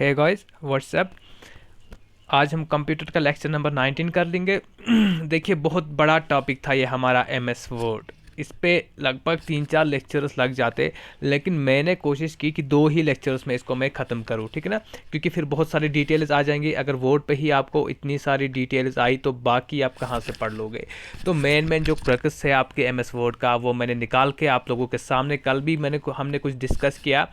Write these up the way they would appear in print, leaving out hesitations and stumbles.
Hey guys WhatsApp. आज हम computer का लेक्चर नंबर 19 कर लेंगे। देखिए, बहुत बड़ा टॉपिक था ये हमारा एमएस वर्ड। इस पे लगभग 3-4 लेक्चर्स लग जाते, लेकिन मैंने कोशिश की कि 2 ही लेक्चर्स में इसको मैं ख़त्म करूँ, ठीक है ना। क्योंकि फिर बहुत सारी डिटेल्स आ जाएंगी। अगर वर्ड पे ही आपको इतनी सारी डिटेल्स आई तो बाकी आप कहाँ से पढ़ लोगे। तो मेन जो क्रक्स है आपके एमएस वर्ड का वो मैंने निकाल के आप लोगों के सामने, कल भी हमने कुछ डिस्कस किया,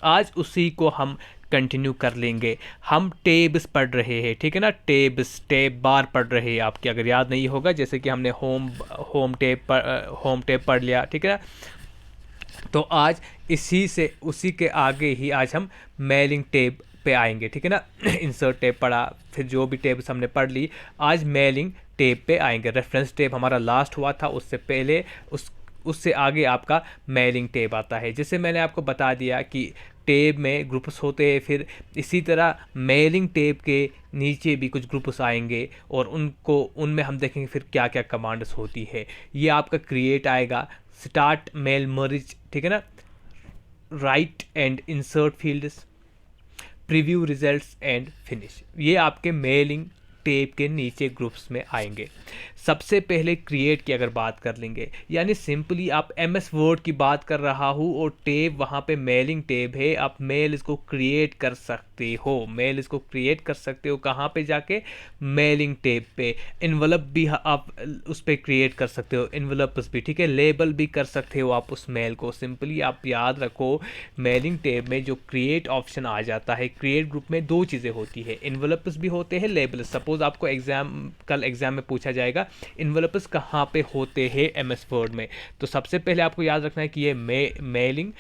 आज उसी को हम कंटिन्यू कर लेंगे। हम टेब्स पढ़ रहे हैं, ठीक है ना। टेब्स, टेब बार पढ़ रहे हैं आपके, अगर याद नहीं होगा, जैसे कि हमने होम टेब पढ़ लिया, ठीक है ना। तो आज उसी के आगे ही आज हम मेलिंग टेब पे आएंगे, ठीक है ना। इंसर्ट टेब पढ़ा, फिर जो भी टेब्स हमने पढ़ ली, आज मेलिंग टेब पे आएंगे। रेफरेंस टेब हमारा लास्ट हुआ था, उससे पहले उससे आगे आपका मेलिंग टेब आता है। जैसे मैंने आपको बता दिया कि टेब में ग्रुप्स होते हैं, फिर इसी तरह मेलिंग टेब के नीचे भी कुछ ग्रुप्स आएंगे और उनमें हम देखेंगे फिर क्या क्या कमांड्स होती है। ये आपका क्रिएट आएगा, स्टार्ट मेल मर्ज, ठीक है ना, right and insert fields, preview results and finish. ये आपके मेलिंग टेब के नीचे ग्रुप्स में आएंगे। सबसे पहले क्रिएट की अगर बात कर लेंगे, यानी सिंपली आप एमएस वर्ड की बात कर रहा हूँ और टेब वहाँ पे मेलिंग टेब है, आप मेल इसको क्रिएट कर सकते हो। मेल इसको क्रिएट कर सकते हो कहाँ पे जाके, मेलिंग टेब पे। इन्वेलप भी आप उस पर क्रिएट कर सकते हो, इन्वेलप्स भी, ठीक है। लेबल भी कर सकते हो आप उस मेल को। सिंपली आप याद रखो, मेलिंग टेब में जो क्रिएट ऑप्शन आ जाता है, क्रिएट ग्रुप में 2 चीज़ें होती है, इन्वेलप्स भी होते हैं, लेबल। सपोज आपको कल एग्जाम में पूछा जाएगा इन्वेलप्स कहाँ पे होते हैं एमएस वर्ड में, तो सबसे पहले आपको याद रखना है कि ये मेलिंग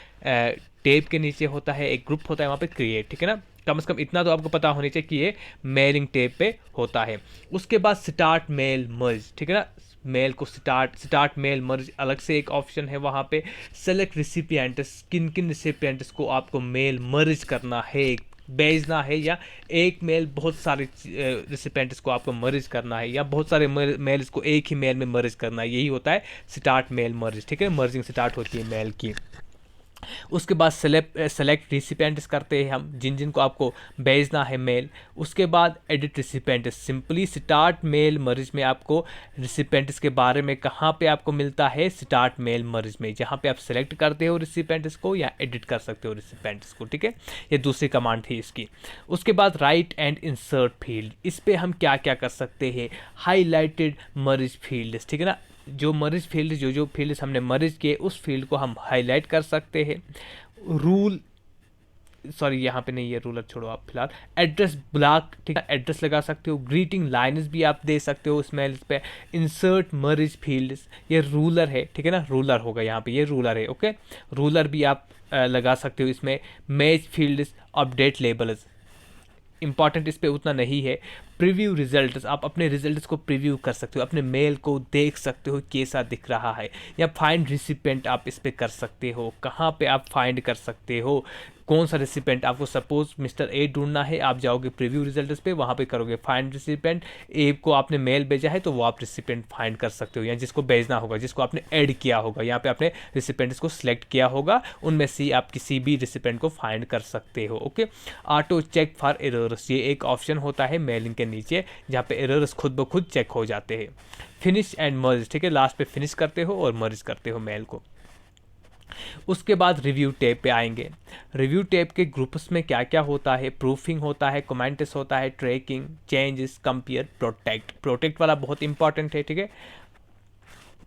टेब के नीचे होता है, एक ग्रुप होता है वहाँ पे क्रिएट, ठीक है ना। कम से कम इतना तो आपको पता होना चाहिए कि ये मेलिंग टेब पे होता है। उसके बाद स्टार्ट मेल मर्ज, ठीक है ना। मेल को स्टार्ट मेल मर्ज अलग से एक ऑप्शन है वहाँ पे। सेलेक्ट रिसिपिएंट्स, किन किन रिसिपिएंट्स को आपको मेल मर्ज करना है, भेजना है, या एक मेल बहुत सारे रिसिपेंट्स को आपको मर्ज करना है, या बहुत सारे मेल्स को एक ही मेल में मर्ज करना है। यही होता है स्टार्ट मेल मर्ज, ठीक है। मर्जिंग स्टार्ट होती है मेल की। उसके बाद सेलेक्ट रिसिपेंट्स करते हैं हम, जिन जिन को आपको भेजना है मेल। उसके बाद edit recipients, simply start mail merge में आपको रिसिपेंट्स के बारे में कहाँ पे आपको मिलता है, स्टार्ट मेल मर्ज में, जहाँ पे आप सेलेक्ट करते हो रिसिपेंट्स को या एडिट कर सकते हो रिसिपेंट्स को, ठीक है। ये दूसरी कमांड थी इसकी। उसके बाद राइट एंड इंसर्ट फील्ड, इस पर हम क्या क्या कर सकते हैं, हाईलाइटेड मर्ज फील्ड, ठीक है ना। जो मर्ज फील्ड, जो फील्ड हमने मर्ज किए उस फील्ड को हम हाईलाइट कर सकते हैं। यहाँ पे नहीं है रूलर, छोड़ो आप फिलहाल। एड्रेस ब्लॉक, ठीक है, एड्रेस लगा सकते हो। ग्रीटिंग लाइन्स भी आप दे सकते हो उसमें इस पे। इंसर्ट मर्ज फील्ड्स, ये रूलर है, ठीक है ना, रूलर होगा यहाँ पे, ये रूलर है, ओके। रूलर भी आप लगा सकते हो इसमें। Match fields, update labels, important इस पर उतना नहीं है। प्रीव्यू रिजल्ट्स, आप अपने रिजल्ट्स को प्रीव्यू कर सकते हो, अपने मेल को देख सकते हो कैसा दिख रहा है। या फाइंड रिसिपेंट आप इस पर कर सकते हो, कहाँ पे आप फाइंड कर सकते हो कौन सा रिसिपेंट आपको। सपोज मिस्टर ए ढूंढना है, आप जाओगे प्रीव्यू रिजल्ट्स पे, वहाँ पे करोगे फाइंड रिसिपेंट। ए को आपने मेल भेजा है तो वो आप रिसिपेंट फाइंड कर सकते हो, या जिसको भेजना होगा, जिसको आपने ऐड किया होगा, यहाँ पे आपने रिसिपेंट्स को सिलेक्ट किया होगा, उनमें से आप किसी भी रिसिपेंट को फाइंड कर सकते हो, okay. Auto check for errors, ये एक ऑप्शन होता है मेलिंग के नीचे, जहाँ पे एरर्स खुद ब खुद चेक हो जाते हैं। फिनिश एंड मर्ज, ठीक है, लास्ट पे फिनिश करते हो और मर्ज करते हो मेल को। उसके बाद रिव्यू टैब पे आएंगे। रिव्यू टैब के ग्रुप्स में क्या क्या होता है, प्रूफिंग होता है, कमेंट्स होता है, ट्रैकिंग, चेंजेस, कंपेयर, प्रोटेक्ट वाला बहुत इंपॉर्टेंट है, ठीक है।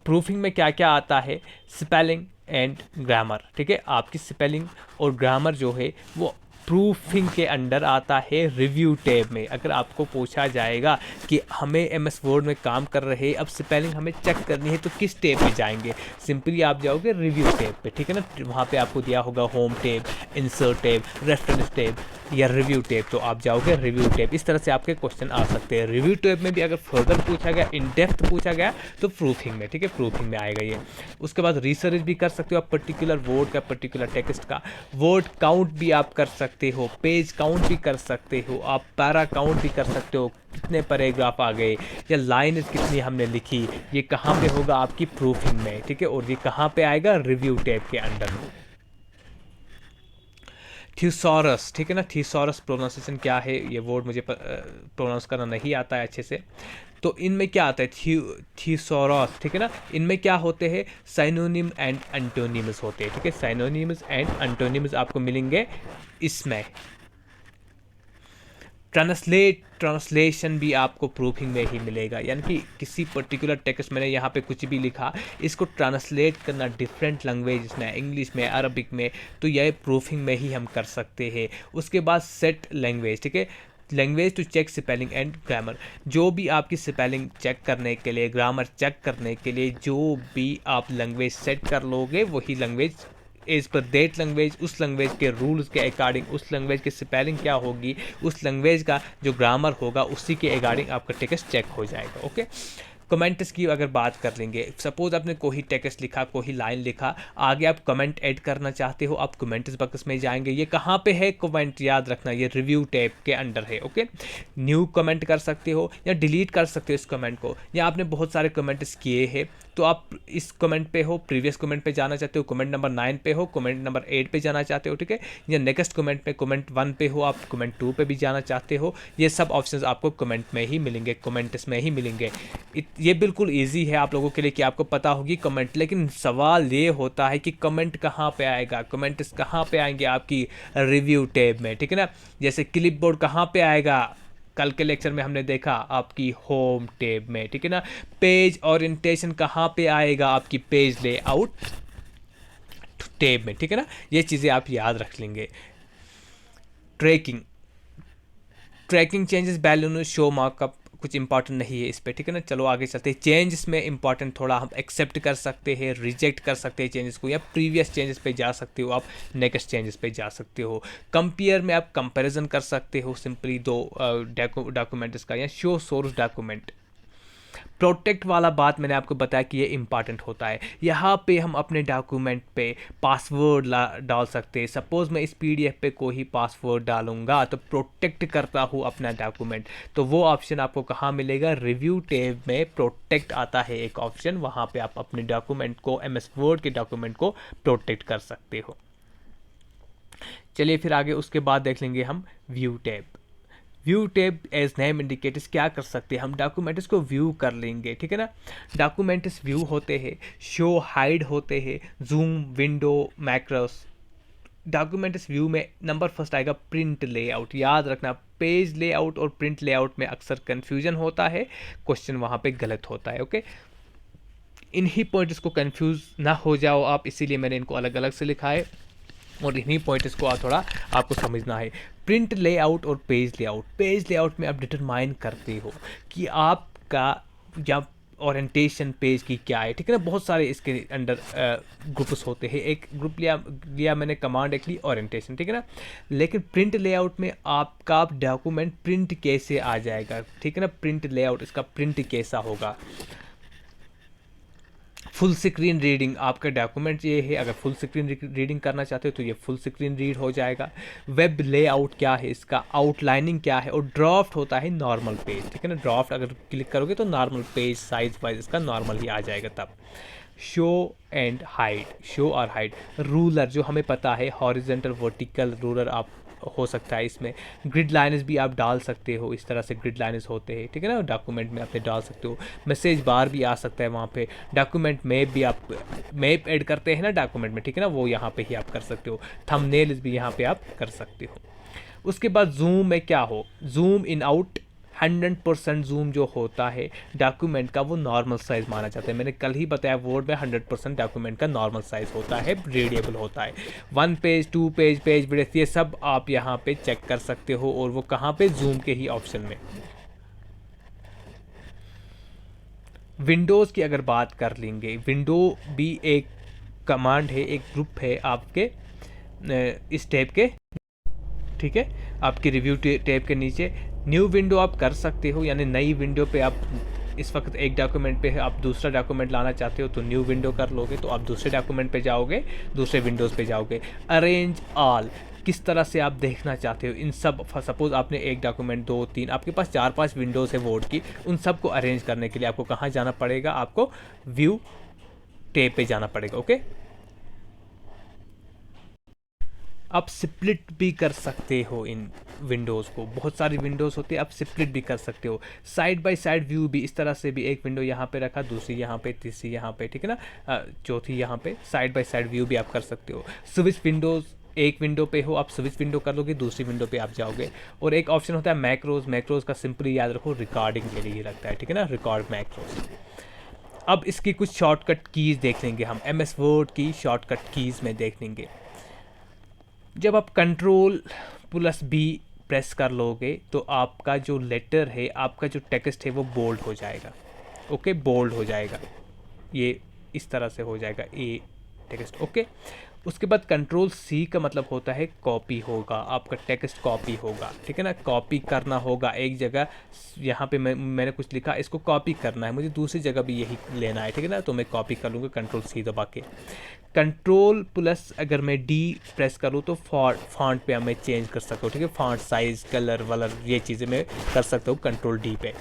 प्रूफिंग में क्या क्या आता है, स्पेलिंग एंड ग्रामर, ठीक है। आपकी स्पेलिंग और ग्रामर जो है वो प्रूफिंग के अंडर आता है रिव्यू टैब में। अगर आपको पूछा जाएगा कि हमें एमएस वर्ड में काम कर रहे, अब स्पेलिंग हमें चेक करनी है, तो किस टैब पे जाएंगे, सिंपली आप जाओगे रिव्यू टैब पे, ठीक है ना। वहाँ पे आपको दिया होगा home tab, insert tab, reference tab या रिव्यू टैब, तो आप जाओगे रिव्यू टैब। इस तरह से आपके क्वेश्चन आ सकते हैं। रिव्यू टैब में भी अगर फर्दर पूछा गया, इन डेप्थ पूछा गया, तो प्रूफिंग में, ठीक है, प्रूफिंग में आएगा ये। उसके बाद रिसर्च भी कर सकते हो आप, पर्टिकुलर वर्ड का, पर्टिकुलर टेक्स्ट का। वर्ड काउंट भी आप कर सकते हो, पेज काउंट भी कर सकते हो आप, पैरा काउंट भी कर सकते हो, कितने पैराग्राफ आ गए या लाइन कितनी हमने लिखी। ये कहाँ पे होगा, आपकी प्रूफिंग में, ठीक है। और ये कहाँ पे आएगा, रिव्यू टैब के अंडर। थ्यूसॉरस, ठीक है ना। थ्यूसॉरस प्रोनाउंसिएशन क्या है, ये वर्ड मुझे प्रोनाउंस करना नहीं आता है अच्छे से। तो इनमें क्या आता है, थ्यूसॉरस, ठीक है ना। इनमें क्या होते हैं, साइनोनिम एंड एंटोनिम्स होते हैं, ठीक है। साइनोनिम्स एंड एंटोनिम्स आपको मिलेंगे इसमें। ट्रांसलेशन भी आपको प्रूफिंग में ही मिलेगा, यानी कि किसी पर्टिकुलर टेक्स्ट, मैंने यहाँ पे कुछ भी लिखा, इसको ट्रांसलेट करना डिफरेंट लैंग्वेज में, इंग्लिश में, अरबिक में, तो यह प्रूफिंग में ही हम कर सकते हैं। उसके बाद सेट लैंग्वेज, ठीक है। Language to check spelling and grammar, जो भी आपकी स्पेलिंग चेक करने के लिए, ग्रामर चेक करने के लिए जो भी आप लैंग्वेज सेट कर लोगे, वही language as per that language, उस लैंग्वेज के रूल्स के अकॉर्डिंग, उस लैंग्वेज की स्पेलिंग क्या होगी, उस लैंग्वेज का जो ग्रामर होगा, उसी के अकॉर्डिंग आपका टेक्स्ट चेक हो जाएगा। ओके। कमेंट्स की अगर बात कर लेंगे, सपोज आपने कोई टेक्स्ट लिखा, कोई लाइन लिखा, आगे आप कमेंट ऐड करना चाहते हो, आप कमेंट्स बॉक्स में जाएंगे। ये कहाँ पे है कमेंट, याद रखना, ये रिव्यू टैब के अंडर है। ओके। न्यू कमेंट कर सकते हो या डिलीट कर सकते हो इस कमेंट को, या आपने बहुत सारे कमेंट्स किए हैं तो आप इस कमेंट पे हो, प्रीवियस कमेंट पे जाना चाहते हो, कमेंट नंबर 9 पे हो, कमेंट नंबर 8 पे जाना चाहते हो, ठीक है। या नेक्स्ट कमेंट पे, कमेंट 1 पे हो, आप कमेंट 2 पे भी जाना चाहते हो, ये सब ऑप्शंस आपको कमेंट में ही मिलेंगे, कमेंट्स में ही मिलेंगे। ये बिल्कुल ईजी है आप लोगों के लिए कि आपको पता होगी कमेंट, लेकिन सवाल ये होता है कि कमेंट कहाँ पे आएगा, कमेंट्स कहाँ पे आएंगे आपकी रिव्यू टैब में, ठीक है ना। जैसे क्लिपबोर्ड कहाँ पे आएगा, कल के लेक्चर में हमने देखा आपकी होम टैब में, ठीक है ना। पेज ओरिएंटेशन कहाँ पे आएगा, आपकी पेज लेआउट टैब में, ठीक है ना। ये चीज़ें आप याद रख लेंगे। Tracking, tracking changes, balloon, show markup, कुछ इंपॉर्टेंट नहीं है इस पर, ठीक है ना। चलो आगे चलते हैं। चेंजेस में इंपॉर्टेंट थोड़ा, हम एक्सेप्ट कर सकते हैं, रिजेक्ट कर सकते हैं चेंजेस को, या प्रीवियस चेंजेस पे जा सकते हो आप, नेक्स्ट चेंजेस पे जा सकते हो। कंपेयर में आप कंपैरिजन कर सकते हो सिंपली दो डॉक्यूमेंट्स का, या शो सोर्स डॉक्यूमेंट। प्रोटेक्ट वाला बात मैंने आपको बताया कि ये इंपॉर्टेंट होता है। यहाँ पे हम अपने डॉक्यूमेंट पे पासवर्ड डाल सकते हैं। सपोज मैं इस पीडीएफ पे कोई पासवर्ड डालूंगा तो प्रोटेक्ट करता हूँ अपना डॉक्यूमेंट, तो वो ऑप्शन आपको कहाँ मिलेगा, रिव्यू टैब में प्रोटेक्ट आता है एक ऑप्शन, वहाँ पे आप अपने डॉक्यूमेंट को, एमएस वर्ड के डॉक्यूमेंट को प्रोटेक्ट कर सकते हो। चलिए फिर आगे उसके बाद देख लेंगे हम view tab. View tab as name indicators क्या कर सकते हैं, हम डॉक्यूमेंट्स को व्यू कर लेंगे, ठीक है ना। डॉक्यूमेंट्स व्यू होते हैं, शो हाइड होते हैं, zoom, window, macros. Documents view में नंबर फर्स्ट आएगा प्रिंट लेआउट। याद रखना, पेज लेआउट और प्रिंट लेआउट में अक्सर कन्फ्यूजन होता है, क्वेश्चन वहाँ पे गलत होता है। ओके। इन्हीं पॉइंट्स को कन्फ्यूज ना हो जाओ आप, इसीलिए मैंने इनको अलग अलग से लिखा है, और इन्हीं पॉइंट्स को थोड़ा आपको समझना है। प्रिंट लेआउट और पेज लेआउट, पेज लेआउट में आप डिटरमाइन करते हो कि आपका या ओरिएंटेशन पेज की क्या है, ठीक है ना। बहुत सारे इसके अंडर ग्रुप्स होते हैं, एक ग्रुप लिया मैंने, कमांड एक ली, ओरिएंटेशन, ठीक है ना। लेकिन प्रिंट लेआउट में आपका डॉक्यूमेंट प्रिंट कैसे आ जाएगा, ठीक है ना। प्रिंट लेआउट, इसका प्रिंट कैसा होगा। फुल स्क्रीन रीडिंग, आपका डॉक्यूमेंट ये है, अगर फुल स्क्रीन रीडिंग करना चाहते हो तो ये फुल स्क्रीन रीड हो जाएगा। वेब लेआउट क्या है, इसका आउटलाइनिंग क्या है, और ड्राफ्ट होता है नॉर्मल पेज, ठीक है ना। ड्राफ्ट अगर क्लिक करोगे तो नॉर्मल पेज साइज वाइज इसका नॉर्मल ही आ जाएगा तब। शो एंड हाइड, शो और हाइड। रूलर, जो हमें पता है हॉरिजेंटल वर्टिकल रूलर आप हो सकता है इसमें। ग्रिड लाइन्स भी आप डाल सकते हो, इस तरह से ग्रिड लाइन्स होते हैं, ठीक है ना। डॉक्यूमेंट में आप डाल सकते हो। मैसेज बार भी आ सकता है वहाँ पे। डॉक्यूमेंट मैप भी, आप मैप ऐड करते हैं ना डॉक्यूमेंट में, ठीक है ना, वो यहाँ पे ही आप कर सकते हो। थंबनेल्स भी यहाँ पे आप कर सकते हो। उसके बाद जूम में क्या हो, जूम इन आउट, 100% जूम जो होता है डॉक्यूमेंट का, वो नॉर्मल साइज़ माना जाता है। मैंने कल ही बताया वर्ड में 100% डॉक्यूमेंट का नॉर्मल साइज़ होता है, रीडेबल होता है। 1 पेज, 2 पेज, पेज ब्रेथ, ये सब आप यहाँ पे चेक कर सकते हो, और वो कहाँ पे, जूम के ही ऑप्शन में। विंडोज़ की अगर बात कर लेंगे, विंडो भी एक कमांड है, एक ग्रुप है आपके इस टैब के, ठीक है। आपकी रिव्यू टैब के नीचे न्यू विंडो आप कर सकते हो, यानी नई विंडो पे आप इस वक्त एक डॉक्यूमेंट पे है, आप दूसरा डॉक्यूमेंट लाना चाहते हो तो न्यू विंडो कर लोगे, तो आप दूसरे डॉक्यूमेंट पे जाओगे, दूसरे विंडोज़ पे जाओगे। अरेंज ऑल, किस तरह से आप देखना चाहते हो इन सब, सपोज आपने एक डॉक्यूमेंट 2, 3, आपके पास 4-5 विंडोज़ है वर्ड की, उन सब को अरेंज करने के लिए आपको कहाँ जाना पड़ेगा, आपको व्यू टैब पे जाना पड़ेगा। ओके। आप स्प्लिट भी कर सकते हो इन विंडोज़ को, बहुत सारी विंडोज़ होती है, आप स्प्लिट भी कर सकते हो। साइड बाय साइड व्यू भी इस तरह से भी, एक विंडो यहाँ पे रखा, दूसरी यहाँ पे, तीसरी यहाँ पे, ठीक है ना, चौथी यहाँ पे, साइड बाय साइड व्यू भी आप कर सकते हो। स्विच विंडोज़, एक विंडो पे हो आप स्विच विंडो कर लोगे, दूसरी विंडो पे आप जाओगे। और एक ऑप्शन होता है मैक्रोज, मैक्रोज का सिंपली याद रखो रिकॉर्डिंग के लिए रखता है, ठीक है ना, रिकॉर्ड मैक्रोज। अब इसकी कुछ शॉर्टकट कीज़ देख लेंगे हम, MS वर्ड की शॉर्टकट कीज़ में देख लेंगे। जब आप Ctrl+B प्रेस कर लोगे तो आपका जो लेटर है, आपका जो टेक्स्ट है वो बोल्ड हो जाएगा। ओके, बोल्ड हो जाएगा, ये इस तरह से हो जाएगा ए टेक्स्ट। ओके, उसके बाद Ctrl+C का मतलब होता है कॉपी होगा, आपका टेक्स्ट कॉपी होगा, ठीक है ना, कॉपी करना होगा एक जगह। यहाँ पे मैंने कुछ लिखा, इसको कॉपी करना है, मुझे दूसरी जगह भी यही लेना है, ठीक है ना, तो मैं कॉपी कर लूँगा Ctrl+C दबा के। Ctrl+ अगर मैं D प्रेस करूँ तो फॉन्ट पे मैं चेंज कर सकता हूँ, ठीक है, फॉन्ट साइज़, कलर वलर, ये चीज़ें मैं कर सकता हूँ Ctrl+D पे।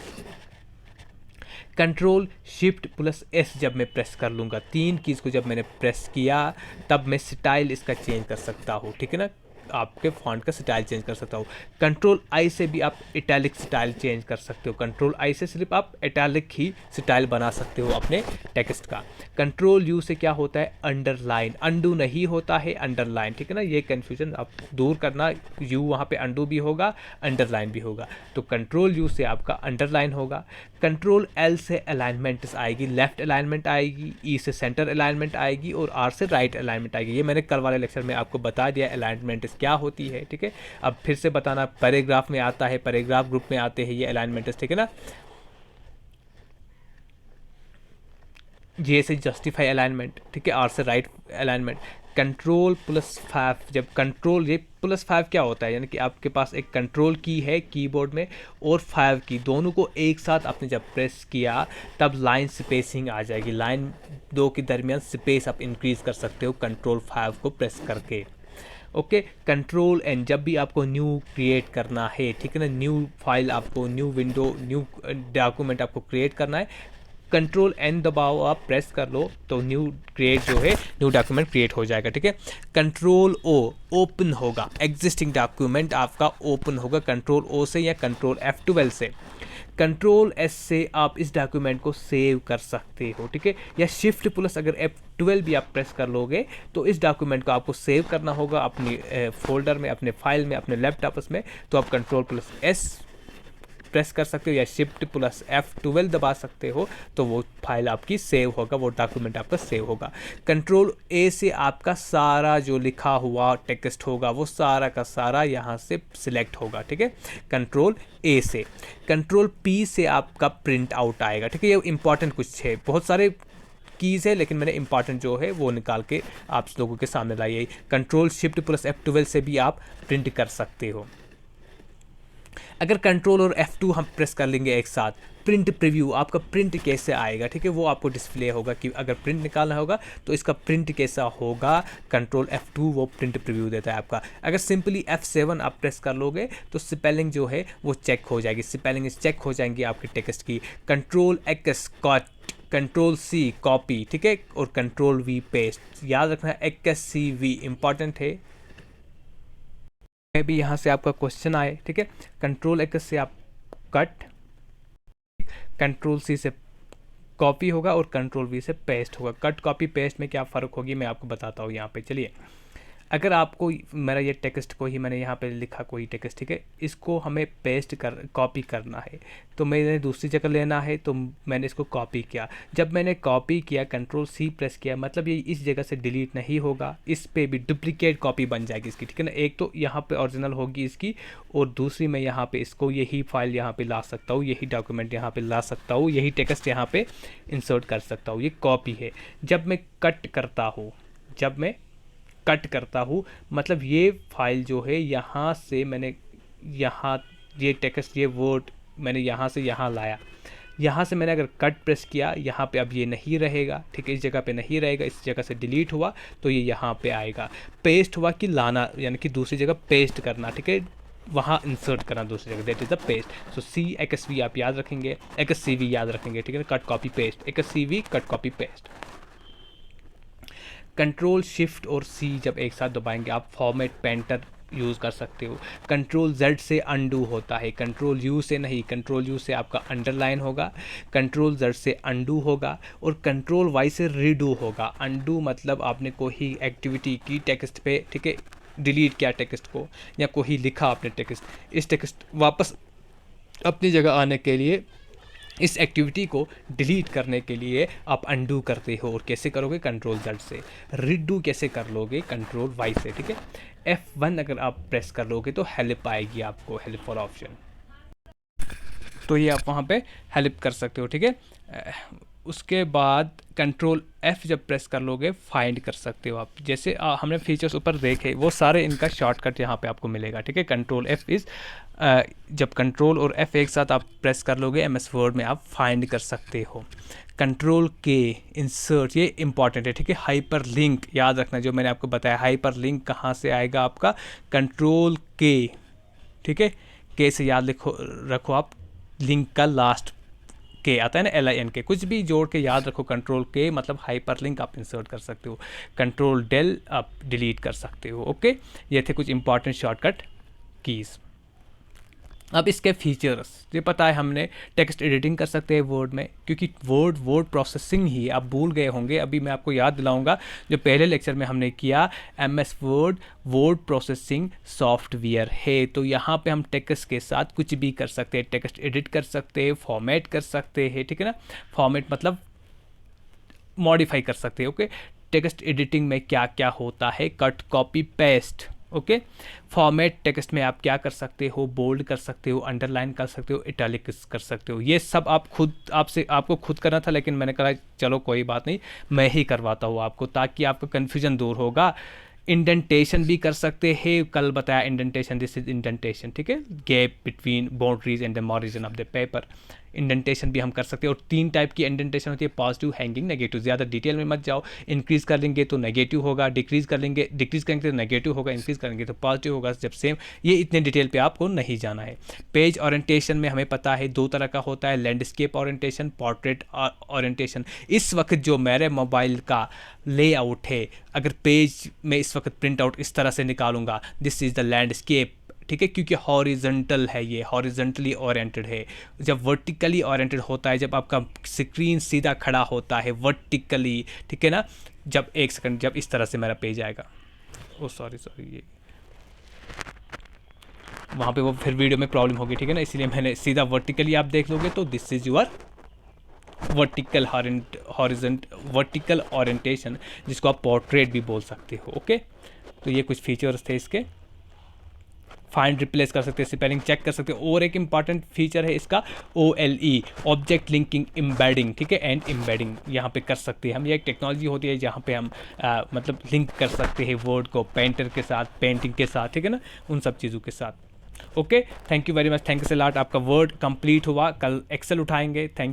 Ctrl+Shift+S जब मैं प्रेस कर लूँगा, तीन कीज़ को जब मैंने प्रेस किया तब मैं स्टाइल इसका चेंज कर सकता हूँ, ठीक है ना, आपके फॉन्ट का स्टाइल चेंज कर सकता हूँ। Ctrl+I से भी आप इटैलिक स्टाइल चेंज कर सकते हो, Ctrl+I से सिर्फ आप इटैलिक ही स्टाइल बना सकते हो अपने टेक्स्ट का। Ctrl+U से क्या होता है, अंडरलाइन, अंडू नहीं होता है अंडरलाइन, ठीक है ना, ये कन्फ्यूजन आप दूर करना, U वहाँ पे अंडू भी होगा, अंडरलाइन भी होगा, तो Ctrl+U से आपका अंडरलाइन होगा। Ctrl+L से अलाइनमेंट आएगी, लेफ्ट अलाइनमेंट आएगी, E से सेंटर अलाइनमेंट आएगी और R से राइट अलाइनमेंट आएगी। ये मैंने कल वाले लेक्चर में आपको बता दिया अलाइनमेंट क्या होती है, ठीक है। अब फिर से बताना, पैराग्राफ में आता है, पैराग्राफ ग्रुप में आते हैं ये अलाइनमेंट, ठीक है ना। J से जस्टिफाई अलाइनमेंट, ठीक है, R से राइट अलाइनमेंट। Ctrl+5, जब कंट्रोल, ये +5 क्या होता है, यानी कि आपके पास एक कंट्रोल की है कीबोर्ड में और 5 की, दोनों को एक साथ आपने जब प्रेस किया तब लाइन स्पेसिंग आ जाएगी, लाइन दो के दरमियान स्पेस आप इंक्रीज कर सकते हो Ctrl+5 को प्रेस करके। ओके, Ctrl+N जब भी आपको न्यू क्रिएट करना है, ठीक है ना, न्यू फाइल आपको, न्यू विंडो, न्यू डॉक्यूमेंट आपको क्रिएट करना है, Ctrl+N दबाओ, आप प्रेस कर लो तो न्यू क्रिएट जो है, न्यू डॉक्यूमेंट क्रिएट हो जाएगा, ठीक है। Ctrl+O ओपन होगा, एग्जिस्टिंग डॉक्यूमेंट आपका ओपन होगा Ctrl+O से या Ctrl+F12 से। Ctrl+S से आप इस डॉक्यूमेंट को सेव कर सकते हो, ठीक है, या Shift+ अगर F12 भी आप प्रेस कर लोगे तो इस डॉक्यूमेंट को आपको सेव करना होगा अपनी फोल्डर में, अपने फाइल में, अपने लैपटॉप में, तो आप Ctrl+S प्रेस कर सकते हो या Shift+F12 दबा सकते हो, तो वो फाइल आपकी सेव होगा, वो डॉक्यूमेंट आपका सेव होगा। Ctrl+A से आपका सारा जो लिखा हुआ टेक्स्ट होगा वो सारा का सारा यहाँ से सिलेक्ट होगा, ठीक है, Ctrl+A से। Ctrl+P से आपका प्रिंट आउट आएगा, ठीक है, ये इंपॉर्टेंट कुछ है, बहुत सारे कीज़ है लेकिन मैंने इंपॉर्टेंट जो है वो निकाल के आप लोगों के सामने लाई है। Ctrl+Shift+F12 से भी आप प्रिंट कर सकते हो। अगर Ctrl और F2 हम प्रेस कर लेंगे एक साथ, प्रिंट प्रीव्यू, आपका प्रिंट कैसे आएगा, ठीक है, वो आपको डिस्प्ले होगा कि अगर प्रिंट निकालना होगा तो इसका प्रिंट कैसा होगा, Ctrl+F2 वो प्रिंट प्रीव्यू देता है आपका। अगर सिंपली F7 आप प्रेस कर लोगे तो स्पेलिंग जो है वो चेक हो जाएगी, स्पेलिंग चेक हो जाएंगी आपके टेक्स्ट की। Ctrl+X कट, Ctrl+C कॉपी, ठीक है, और Ctrl+V पेस्ट, याद रखना XCV इंपॉर्टेंट है, भी यहाँ से आपका क्वेश्चन आए, ठीक है। Ctrl+X से आप कट, Ctrl+C से कॉपी होगा और Ctrl+V से पेस्ट होगा। कट कॉपी पेस्ट में क्या फ़र्क होगी मैं आपको बताता हूँ यहाँ पे, चलिए। अगर आपको मेरा ये टेक्स्ट को ही मैंने यहाँ पे लिखा कोई टेक्स्ट, ठीक है, इसको हमें पेस्ट कर, कॉपी करना है, तो मैंने दूसरी जगह लेना है, तो मैंने इसको कॉपी किया। जब मैंने कॉपी किया, Ctrl+C प्रेस किया, मतलब ये इस जगह से डिलीट नहीं होगा, इस पे भी डुप्लीकेट कॉपी बन जाएगी इसकी, ठीक है ना। एक तो यहाँ पे ओरिजिनल होगी इसकी और दूसरी मैं यहाँ पे इसको, यही फाइल यहाँ पे ला सकता हूँ, यही डॉक्यूमेंट यहाँ पे ला सकता हूँ, यही टेक्स्ट यहाँ पे इंसर्ट कर सकता हूँ, ये कॉपी है। जब मैं कट करता हूँ, जब मैं कट करता हूँ, मतलब ये फाइल जो है यहाँ से मैंने, यहाँ ये टेक्स्ट, ये वर्ड मैंने यहाँ से यहाँ लाया, यहाँ से मैंने अगर कट प्रेस किया, यहाँ पे अब ये नहीं रहेगा, ठीक है, इस जगह पे नहीं रहेगा, इस जगह से डिलीट हुआ तो ये यहाँ पे आएगा। पेस्ट हुआ कि लाना, यानी कि दूसरी जगह पेस्ट करना, ठीक है, वहाँ इंसर्ट करना दूसरी जगह, that is the paste. So CXV आप याद रखेंगे, XCV याद रखेंगे, ठीक है, cut copy paste, XCV cut copy paste. Control shift और सी जब एक साथ दबाएंगे आप फॉर्मेट पेंटर यूज़ कर सकते हो। कंट्रोल जेड से अनडू होता है, कंट्रोल यू से नहीं, कंट्रोल यू से आपका अंडरलाइन होगा, कंट्रोल जेड से अनडू होगा, और कंट्रोल वाई से रीडू होगा। अनडू मतलब आपने कोई एक्टिविटी की टेक्स्ट पे, ठीक है, डिलीट किया टेक्स्ट को, या कोई लिखा आपने टेक्स्ट, इस टेक्स्ट वापस अपनी जगह आने के लिए, इस एक्टिविटी को डिलीट करने के लिए आप अनडू करते हो। और कैसे करोगे? कंट्रोल जेड से। रीडू कैसे कर लोगे? कंट्रोल वाई से, ठीक है। F1 अगर आप प्रेस कर लोगे तो हेल्प आएगी आपको, हेल्प फॉर ऑप्शन, तो ये आप वहाँ पे हेल्प कर सकते हो, ठीक है। उसके बाद कंट्रोल F जब प्रेस कर लोगे फाइंड कर सकते हो आप। जैसे हमने फीचर्स ऊपर देखे वो सारे इनका शॉर्टकट यहाँ पे आपको मिलेगा, ठीक है। कंट्रोल F इज़ जब कंट्रोल और F एक साथ आप प्रेस कर लोगे MS वर्ड में आप फाइंड कर सकते हो। कंट्रोल के इंसर्ट, ये इंपॉर्टेंट है, ठीक है। हाइपर लिंक याद रखना, जो मैंने आपको बताया हाइपर लिंक कहाँ से आएगा आपका, कंट्रोल के, ठीक है। के से याद रखो आप, लिंक का लास्ट के आता है ना, LIN के, कुछ भी जोड़ के याद रखो। कंट्रोल के मतलब हाइपर लिंक आप इंसर्ट कर सकते हो, कंट्रोल डेल आप डिलीट कर सकते हो। ओके, ये थे कुछ इंपॉर्टेंट शॉर्टकट कीज़। अब इसके फीचर्स, ये पता है हमने टेक्स्ट एडिटिंग कर सकते हैं वर्ड में, क्योंकि वर्ड प्रोसेसिंग ही आप भूल गए होंगे। अभी मैं आपको याद दिलाऊंगा, जो पहले लेक्चर में हमने किया, MS वर्ड प्रोसेसिंग सॉफ्टवेयर है। तो यहाँ पे हम टेक्स्ट के साथ कुछ भी कर सकते हैं, टेक्स्ट एडिट कर सकते हैं, फॉर्मेट कर सकते हैं, ठीक है ना। फॉर्मेट मतलब मॉडिफाई कर सकते हैं। ओके, टेक्स्ट एडिटिंग में क्या क्या होता है, cut copy paste. Okay, format text में आप क्या कर सकते हो, बोल्ड कर सकते हो, अंडरलाइन कर सकते हो, इटैलिक कर सकते हो। ये सब आप खुद आपको खुद करना था, लेकिन मैंने कहा चलो कोई बात नहीं, मैं ही करवाता हूँ आपको, ताकि आपका कन्फ्यूजन दूर होगा। इंडेंटेशन भी कर सकते हैं, कल बताया इंडेंटेशन, दिस इज इंडेंटेशन, ठीक है, gap between boundaries and the margin of the paper. Indentation भी हम कर सकते हैं। और 3 टाइप की इंडेंटेशन होती है, पॉजिटिव, हैंगिंग, नेगेटिव। ज़्यादा डिटेल में मत जाओ। इंक्रीज़ कर लेंगे तो नेगेटिव होगा, डिक्रीज़ करेंगे तो नेगेटिव होगा, इंक्रीज़ करेंगे तो पॉजिटिव होगा, जब सेम। ये इतने डिटेल पे आपको नहीं जाना है। पेज ओरिएंटेशन में हमें पता है 2 तरह का होता है, लैंडस्केप ओरिएंटेशन, पोर्ट्रेट ओरिएंटेशन। इस वक्त जो मेरे मोबाइल का लेआउट है, अगर पेज में इस वक्त प्रिंट आउट इस तरह से निकालूंगा, दिस इज़ द लैंडस्केप, ठीक है, क्योंकि हॉरिजेंटल है, ये हॉरिजेंटली ओरिएंटेड है। जब वर्टिकली ओरिएंटेड होता है, जब आपका स्क्रीन सीधा खड़ा होता है वर्टिकली, ठीक है ना। जब एक सेकंड, जब इस तरह से मेरा पेज आएगा, ओ सॉरी ये वहाँ पे वो फिर वीडियो में प्रॉब्लम होगी, ठीक है ना, इसलिए मैंने सीधा वर्टिकली आप देख लोगे तो this is your vertical vertical orientation, जिसको आप पोर्ट्रेट भी बोल सकते हो। ओके, तो ये कुछ फीचर्स थे इसके। फाइंड रिप्लेस कर सकते हैं, स्पेलिंग चेक कर सकते हैं। और एक इंपॉर्टेंट फीचर है इसका OLE, ऑब्जेक्ट लिंकिंग एम्बेडिंग, ठीक है, एंड एम्बेडिंग यहाँ पे कर सकते हैं हम। ये एक टेक्नोलॉजी होती है जहाँ पे हम मतलब लिंक कर सकते हैं वर्ड को पेंटर के साथ, पेंटिंग के साथ, ठीक है ना, उन सब चीज़ों के साथ। Okay, thank you very much, thank you से लॉट। आपका वर्ड कंप्लीट हुआ, कल एक्सेल उठाएंगे। थैंक